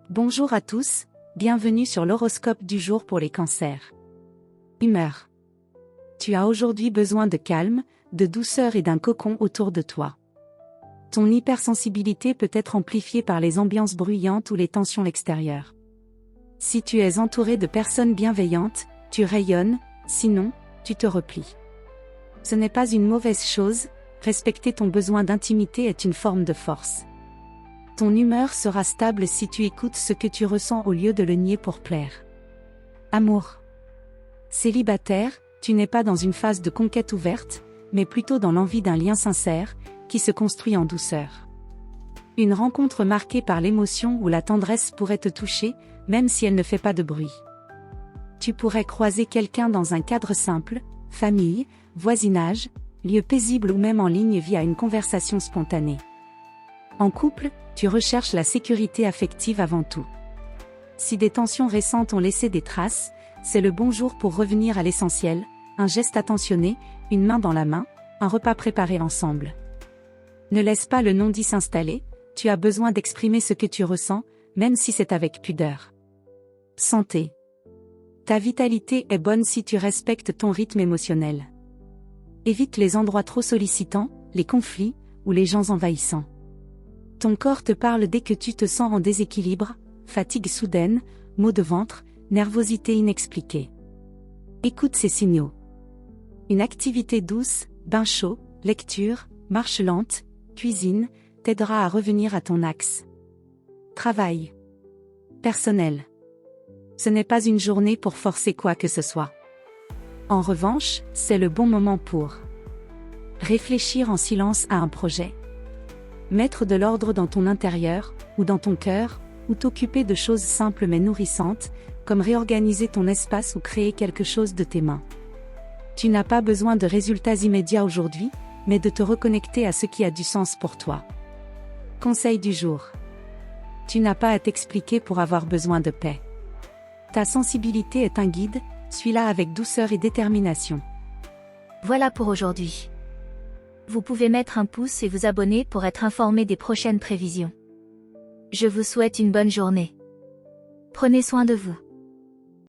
Bonjour à tous, bienvenue sur l'horoscope du jour pour les cancers. Humeur. Tu as aujourd'hui besoin de calme, de douceur et d'un cocon autour de toi. Ton hypersensibilité peut être amplifiée par les ambiances bruyantes ou les tensions extérieures. Si tu es entouré de personnes bienveillantes, tu rayonnes, sinon, tu te replies. Ce n'est pas une mauvaise chose, respecter ton besoin d'intimité est une forme de force. Ton humeur sera stable si tu écoutes ce que tu ressens au lieu de le nier pour plaire. Amour. Célibataire, tu n'es pas dans une phase de conquête ouverte, mais plutôt dans l'envie d'un lien sincère, qui se construit en douceur. Une rencontre marquée par l'émotion ou la tendresse pourrait te toucher, même si elle ne fait pas de bruit. Tu pourrais croiser quelqu'un dans un cadre simple, famille, voisinage, lieu paisible ou même en ligne via une conversation spontanée. En couple, tu recherches la sécurité affective avant tout. Si des tensions récentes ont laissé des traces, c'est le bon jour pour revenir à l'essentiel, un geste attentionné, une main dans la main, un repas préparé ensemble. Ne laisse pas le non-dit s'installer, tu as besoin d'exprimer ce que tu ressens, même si c'est avec pudeur. Santé. Ta vitalité est bonne si tu respectes ton rythme émotionnel. Évite les endroits trop sollicitants, les conflits, ou les gens envahissants. Ton corps te parle dès que tu te sens en déséquilibre, fatigue soudaine, maux de ventre, nervosité inexpliquée. Écoute ces signaux. Une activité douce, bain chaud, lecture, marche lente, cuisine, t'aidera à revenir à ton axe. Travail. Personnel. Ce n'est pas une journée pour forcer quoi que ce soit. En revanche, c'est le bon moment pour réfléchir en silence à un projet. Mettre de l'ordre dans ton intérieur, ou dans ton cœur, ou t'occuper de choses simples mais nourrissantes, comme réorganiser ton espace ou créer quelque chose de tes mains. Tu n'as pas besoin de résultats immédiats aujourd'hui, mais de te reconnecter à ce qui a du sens pour toi. Conseil du jour. Tu n'as pas à t'expliquer pour avoir besoin de paix. Ta sensibilité est un guide, suis-la avec douceur et détermination. Voilà pour aujourd'hui. Vous pouvez mettre un pouce et vous abonner pour être informé des prochaines prévisions. Je vous souhaite une bonne journée. Prenez soin de vous.